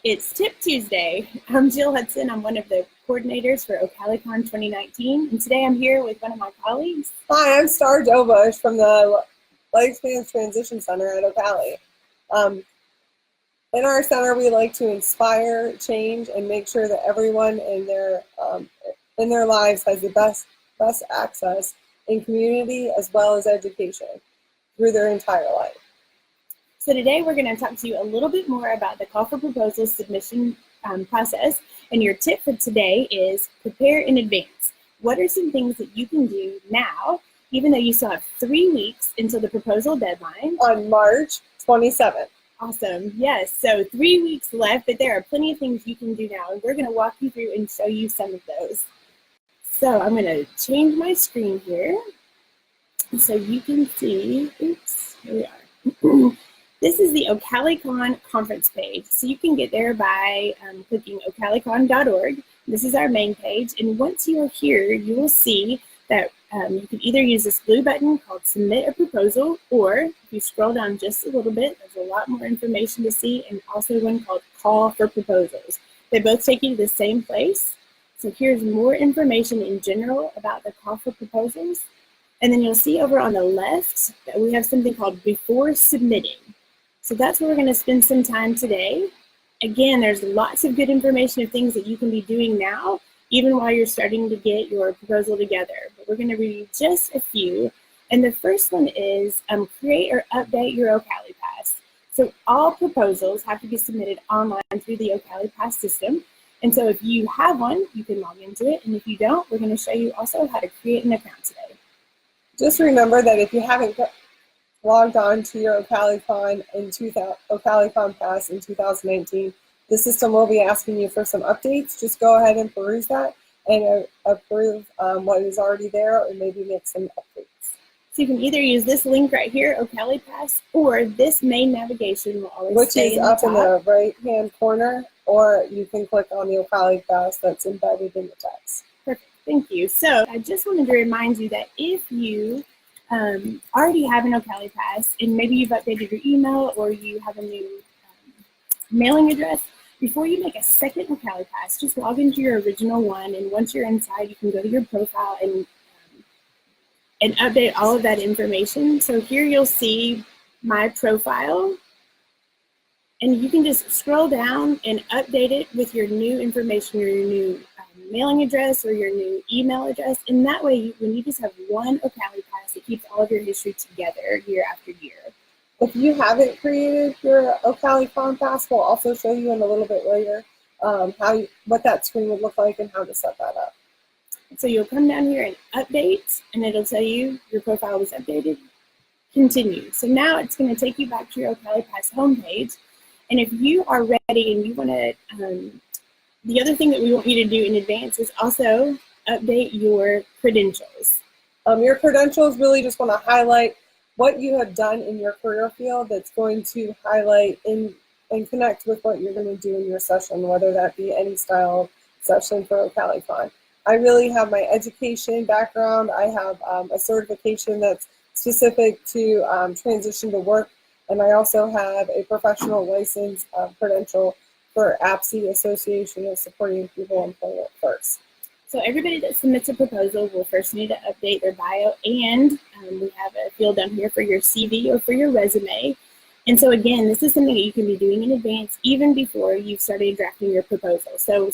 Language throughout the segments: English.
It's Tip Tuesday. I'm Jill Hudson. I'm one of the coordinators for OCALICON 2019, and today I'm here with one of my colleagues. Hi, I'm Starr Dobush from the Lifespan Transition Center at OCALI. In our center, we like to inspire change and make sure that everyone in their lives has the best access in community as well as education through their entire life. So today we're going to talk to you a little bit more about the call for proposals submission process. And your tip for today is prepare in advance. What are some things that you can do now, even though you still have 3 weeks until the proposal deadline? On March 27th. Awesome. Yes. So 3 weeks left, but there are plenty of things you can do now. And we're going to walk you through and show you some of those. So I'm going to change my screen here so you can see. Oops, here we are. This is the OCALICON conference page. So you can get there by clicking ocalicon.org. This is our main page. And once you are here, you will see that you can either use this blue button called Submit a Proposal, or if you scroll down just a little bit, there's a lot more information to see, and also one called Call for Proposals. They both take you to the same place. So here's more information in general about the Call for Proposals. And then you'll see over on the left that we have something called Before Submitting. So that's where we're going to spend some time today. Again, there's lots of good information of things that you can be doing now, even while you're starting to get your proposal together. But we're going to read just a few. And the first one is create or update your OCALI Pass. So all proposals have to be submitted online through the OCALI Pass system. And so if you have one, you can log into it. And if you don't, we're going to show you also how to create an account today. Just remember that if you haven't logged on to your OCALICON Pass in 2019, the system will be asking you for some updates. Just go ahead and peruse that and approve what is already there, or maybe make some updates. So you can either use this link right here, OCALI Pass, or this main navigation will always which stay is in up the in the right-hand corner, or you can click on the OCALI Pass that's embedded in the text. Perfect. Thank you. So I just wanted to remind you that if you already have an OCALI Pass, and maybe you've updated your email or you have a new mailing address, before you make a second OCALI Pass, just log into your original one, and once you're inside, you can go to your profile and update all of that information. So here you'll see my profile, and you can just scroll down and update it with your new information, or your new mailing address or your new email address. And that way, when you just have one OCALI Pass, it keeps all of your history together year after year. If you haven't created your OCALICON Pass, we'll also show you in a little bit later what that screen would look like and how to set that up. So you'll come down here and update, and it'll tell you your profile was updated. Continue. So now it's going to take you back to your OCALI Pass homepage. And if you are ready and you want to, the other thing that we want you to do in advance is also update your credentials. Your credentials really just want to highlight what you have done in your career field that's going to highlight and connect with what you're going to do in your session, whether that be any style session for OCALICON. I really have my education background. I have a certification that's specific to transition to work, and I also have a professional license credential for APSE, Association of Supporting People Employment First. So everybody that submits a proposal will first need to update their bio, and we have a field down here for your CV or for your resume. And so again, this is something that you can be doing in advance, even before you've started drafting your proposal. So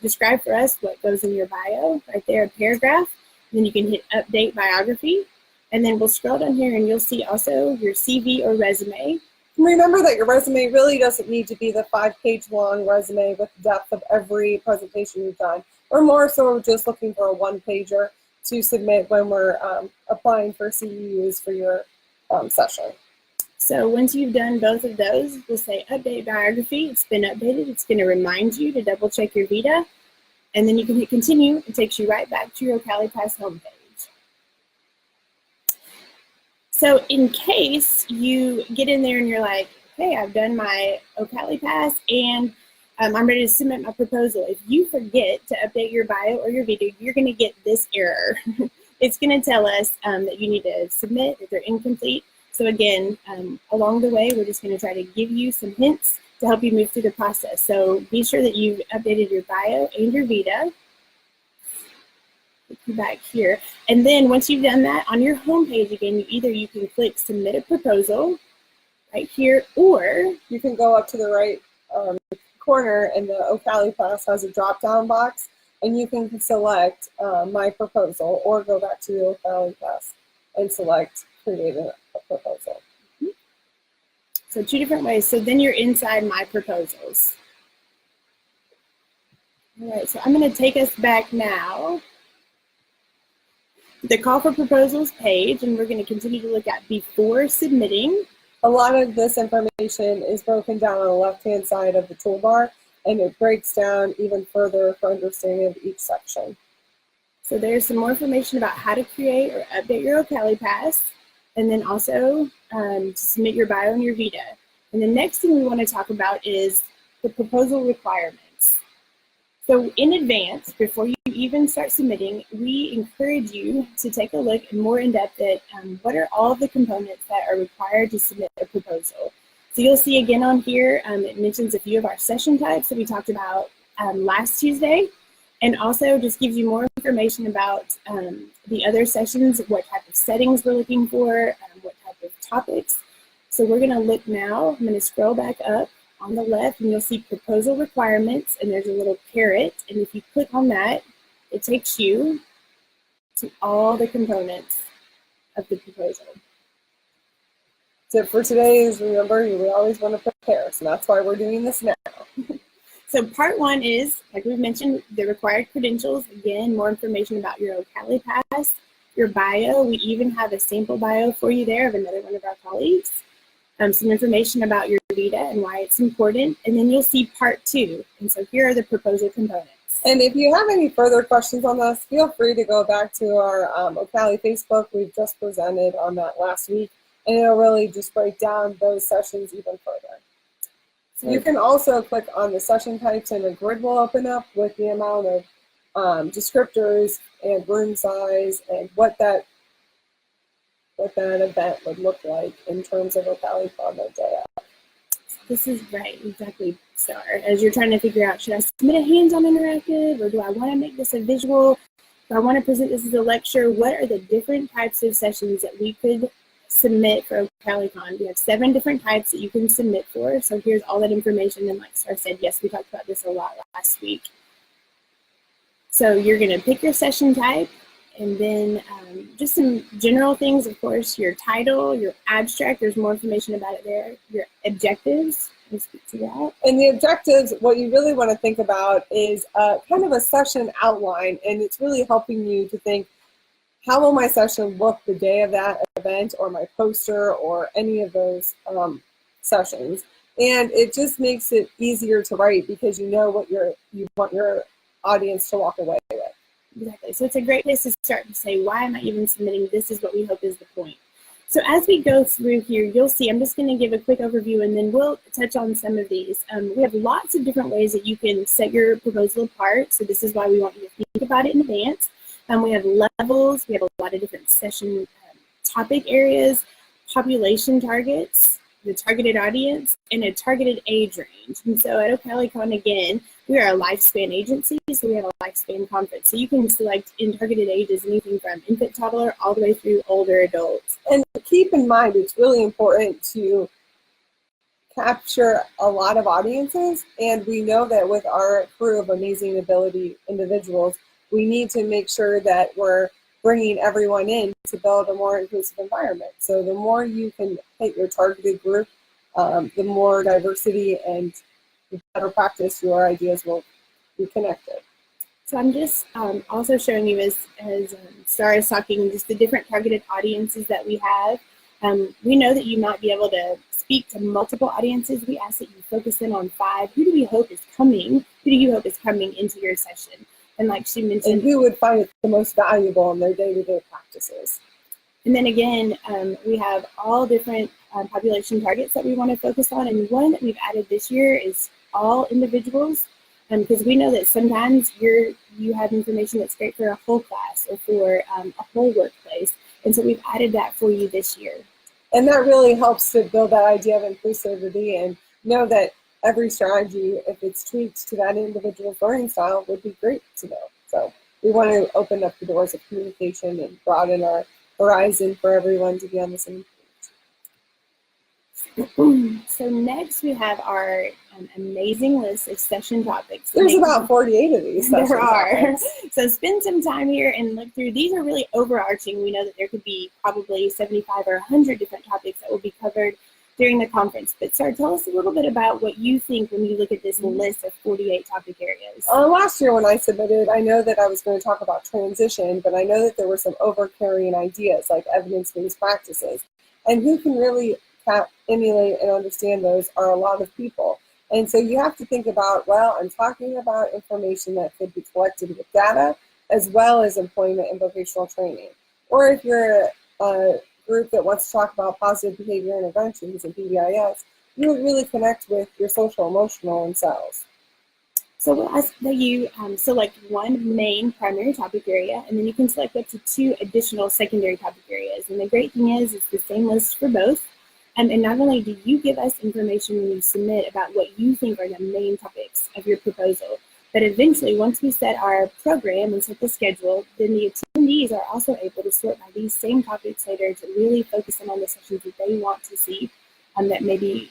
describe for us what goes in your bio, right there, a paragraph. Then you can hit update biography, and then we'll scroll down here and you'll see also your CV or resume. Remember that your resume really doesn't need to be the 5-page long resume with the depth of every presentation you've done. Or more so, we're just looking for a 1-pager to submit when we're applying for CEUs for your session. So once you've done both of those, we'll say update biography. It's been updated. It's going to remind you to double check your Vita. And then you can hit continue. It takes you right back to your OCALI Pass homepage. So in case you get in there and you're like, okay, I've done my OCALI Pass and I'm ready to submit my proposal. If you forget to update your bio or your video, you're going to get this error. It's going to tell us that you need to submit, that they're incomplete. So again, along the way, we're just going to try to give you some hints to to help you move through the process. So be sure that you've updated your bio and your Vita. Put you back here. And then once you've done that, on your home page again, you can click Submit a Proposal right here, or you can go up to the right corner, and the OCALI Pass has a drop-down box, and you can select My Proposal, or go back to the OCALI Pass and select Create a Proposal. So 2 different ways. So then you're inside My Proposals. All right, so I'm going to take us back now to the Call for Proposals page, and we're going to continue to look at before submitting. A lot of this information is broken down on the left-hand side of the toolbar, and it breaks down even further for understanding of each section. So there's some more information about how to create or update your OCALI Pass, and then also to submit your bio and your Vita. And the next thing we want to talk about is the proposal requirements. So in advance, before you even start submitting, we encourage you to take a look more in depth at what are all of the components that are required to submit a proposal. So you'll see again on here, it mentions a few of our session types that we talked about last Tuesday, and also just gives you more information about the other sessions, what type of settings we're looking for, what type of topics. So we're going to look now. I'm going to scroll back up on the left, and you'll see proposal requirements, and there's a little caret, and if you click on that, it takes you to all the components of the proposal. Tip for today is, remember, we always want to prepare, so that's why we're doing this now. So part 1 is, like we've mentioned, the required credentials. Again, more information about your OCALI Pass, your bio. We even have a sample bio for you there of another one of our colleagues. Some information about your Vita and why it's important. And then you'll see part 2. And so here are the proposal components. And if you have any further questions on this, feel free to go back to our OCALI Facebook. We've just presented on that last week, and it'll really just break down those sessions even further. So you can also click on the session types, and a grid will open up with the amount of descriptors and room size and what that event would look like in terms of OCALICON that day up. This is right, exactly, Starr. As you're trying to figure out, should I submit a hands-on interactive, or do I want to make this a visual? Do I want to present this as a lecture? What are the different types of sessions that we could submit for OCALICON? We have 7 different types that you can submit for. So here's all that information. And like Starr said, yes, we talked about this a lot last week. So you're going to pick your session type, and then just some general things, of course, your title, your abstract, there's more information about it there, your objectives, we'll speak to that. And the objectives, what you really want to think about is kind of a session outline, and it's really helping you to think, how will my session look the day of that event, or my poster, or any of those sessions. And it just makes it easier to write because you know what you want your audience to walk away with. Exactly. So it's a great place to start to say, why am I even submitting? This is what we hope is the point. So as we go through here, you'll see, I'm just going to give a quick overview, and then we'll touch on some of these. We have lots of different ways that you can set your proposal apart. So this is why we want you to think about it in advance. We have levels. We have a lot of different session topic areas, population targets, the targeted audience, and a targeted age range. And so at OCALICON, again, we are a lifespan agency, so we have a lifespan conference. So you can select in targeted ages anything from infant, toddler, all the way through older adults. And keep in mind, it's really important to capture a lot of audiences. And we know that with our crew of amazing ability individuals, we need to make sure that we're bringing everyone in to build a more inclusive environment. So the more you can hit your targeted group, the more diversity and the better practice your ideas will be connected. So I'm just also showing you, as Starr is talking, just the different targeted audiences that we have. We know that you might be able to speak to multiple audiences. We ask that you focus in on 5. Who do we hope is coming? Who do you hope is coming into your session? And like she mentioned, and who would find it the most valuable in their day-to-day practices. And then again, we have all different population targets that we want to focus on. And one that we've added this year is all individuals, because we know that sometimes you have information that's great for a whole class or for a whole workplace. And so we've added that for you this year. And that really helps to build that idea of inclusivity and know that every strategy, if it's tweaked to that individual's learning style, would be great to know. So we want to open up the doors of communication and broaden our horizon for everyone to be on the same page. So next we have our amazing list of session topics. There's about 48 of these session There are. topics. So spend some time here and look through. These are really overarching. We know that there could be probably 75 or 100 different topics that will be covered during the conference. But Starr, tell us a little bit about what you think when you look at this list of 48 topic areas. Last year when I submitted, I know that I was going to talk about transition, but I know that there were some overcarrying ideas like evidence-based practices. And who can really emulate and understand those are a lot of people. And so you have to think about, well, I'm talking about information that could be collected with data as well as employment and vocational training. Or if you're a group that wants to talk about positive behavior interventions and PBIS, you would really connect with your social, emotional, and sales. So we'll ask that you select one main primary topic area, and then you can select up to 2 additional secondary topic areas. And the great thing is it's the same list for both. And not only do you give us information when you submit about what you think are the main topics of your proposal, but eventually, once we set our program and set the schedule, then the attendees are also able to sort by these same topics later to really focus in on the sessions that they want to see, that maybe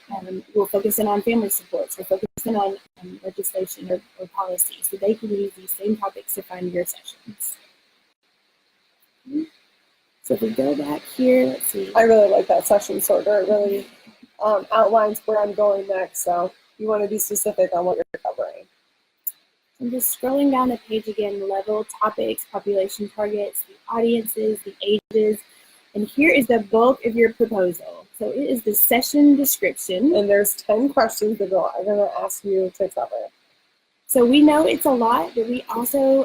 will focus in on family supports or focus in on legislation or policy, so they can use these same topics to find your sessions. So if we go back here, let's see. I really like that session sorter. It really outlines where I'm going next. So you want to be specific on what you're covering. I'm just scrolling down the page again, level, topics, population targets, the audiences, the ages, and here is the bulk of your proposal. So it is the session description. And there's 10 questions that I'm going to ask you to cover. So we know it's a lot, but we also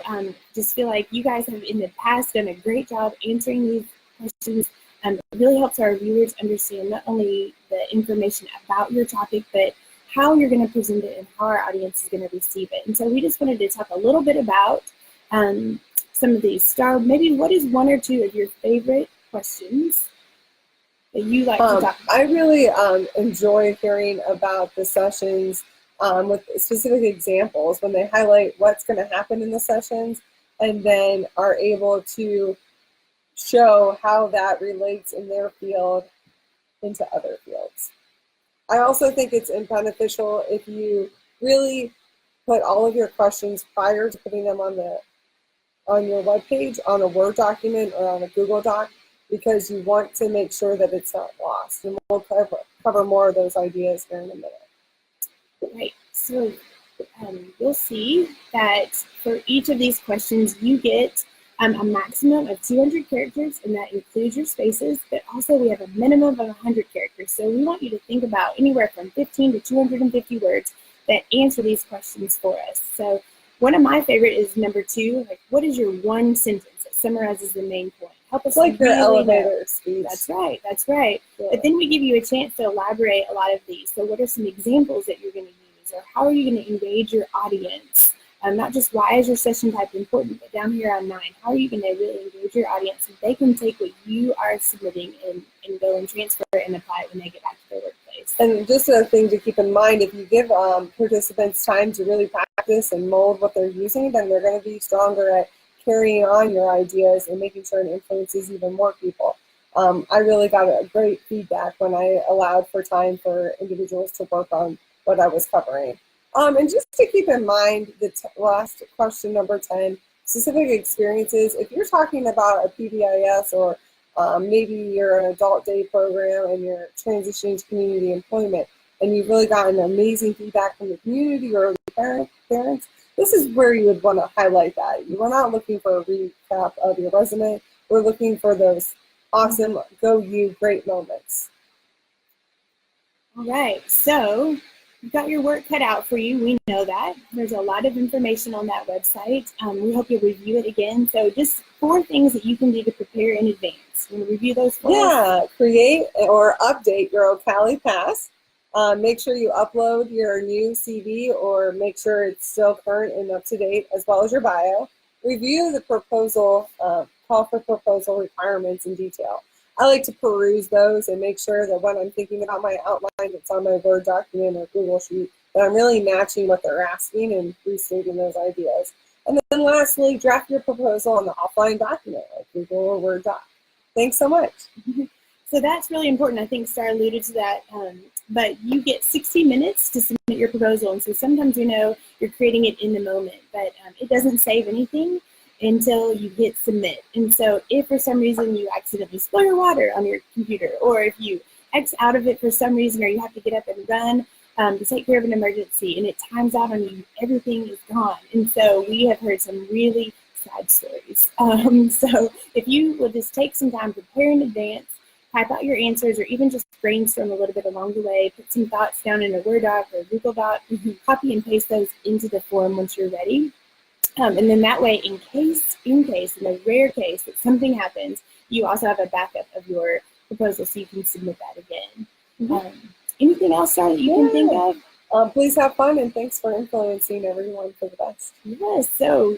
just feel like you guys have in the past done a great job answering these questions. It really helps our viewers understand not only the information about your topic, but how you're going to present it and how our audience is going to receive it. And so we just wanted to talk a little bit about some of these. Starr, maybe what is 1 or 2 of your favorite questions that you like to talk about? I really enjoy hearing about the sessions with specific examples when they highlight what's going to happen in the sessions and then are able to show how that relates in their field into other fields. I also think it's beneficial if you really put all of your questions prior to putting them on your webpage, on a Word document or on a Google Doc, because you want to make sure that it's not lost. And we'll cover more of those ideas here in a minute. Right, so you'll see that for each of these questions you get a maximum of 200 characters, and that includes your spaces, but also we have a minimum of 100 characters. So we want you to think about anywhere from 15 to 250 words that answer these questions for us. So one of my favorite is number 2, like what is your one sentence that summarizes the main point? Help us like your really elevator speech. That's right, that's right. Yeah. But then we give you a chance to elaborate a lot of these. So what are some examples that you're going to use, or how are you going to engage your audience? Not just why is your session type important, but down here on 9, how are you going to really engage your audience so they can take what you are submitting and go and transfer it and apply it when they get back to their workplace. And just a thing to keep in mind, if you give participants time to really practice and mold what they're using, then they're going to be stronger at carrying on your ideas and making sure it influences even more people. I really got a great feedback when I allowed for time for individuals to work on what I was covering. And just to keep in mind, the last question, number 10, specific experiences. If you're talking about a PBIS or maybe you're an adult day program and you're transitioning to community employment and you've really gotten amazing feedback from the community or the parents, this is where you would want to highlight that. We're not looking for a recap of your resume. We're looking for those awesome, go you, great moments. All right, so you've got your work cut out for you. We know that. There's a lot of information on that website. We hope you'll review it again. So just 4 things that you can do to prepare in advance. You want to review those for us? Yeah, create or update your OCALI Pass. Make sure you upload your new CV or make sure it's still current and up to date, as well as your bio. Review the proposal, call for proposal requirements in detail. I like to peruse those and make sure that when I'm thinking about my outline, it's on my Word document or Google Sheet that I'm really matching what they're asking and restating those ideas. And then lastly, draft your proposal on the offline document, like Google or Word doc. Thanks so much. So that's really important. I think Starr alluded to that, but you get 60 minutes to submit your proposal. And so sometimes you're creating it in the moment, but it doesn't save anything until you hit submit. And so if for some reason you accidentally spill your water on your computer, or if you X out of it for some reason, or you have to get up and run to take care of an emergency and it times out on you, everything is gone. And so we have heard some really sad stories. So if you will just take some time, prepare in advance, type out your answers, or even just brainstorm a little bit along the way, put some thoughts down in a Word doc or a Google Doc, copy and paste those into the form once you're ready. And then that way, in the rare case that something happens, you also have a backup of your proposal so you can submit that again. Anything else, Starr, that you can think of? Please have fun, and thanks for influencing everyone for the best. Yes, so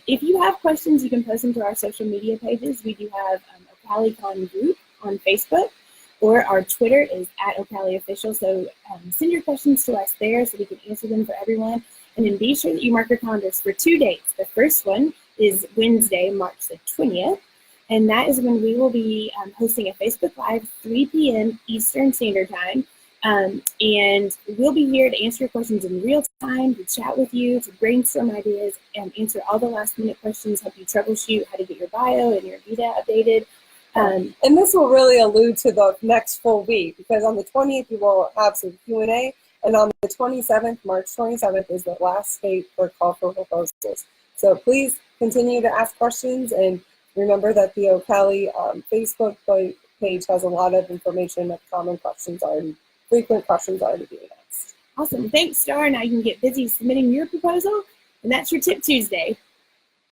if you have questions, you can post them to our social media pages. We do have OCALICON group on Facebook, or our Twitter is @OCALIOfficial. So send your questions to us there so we can answer them for everyone. And then be sure that you mark your calendars for 2 dates. The first one is Wednesday, March the 20th. And that is when we will be hosting a Facebook Live, 3 p.m. Eastern Standard Time. And we'll be here to answer your questions in real time, to chat with you, to brainstorm ideas, and answer all the last minute questions, help you troubleshoot how to get your bio and your vita updated. And this will really allude to the next full week, because on the 20th you will have some Q&A, and on the 27th, March 27th, is the last date for call for proposals. So please continue to ask questions, and remember that the OCALI Facebook page has a lot of information of common questions already, frequent questions already being asked. Awesome. Thanks, Starr. Now you can get busy submitting your proposal, and that's your Tip Tuesday.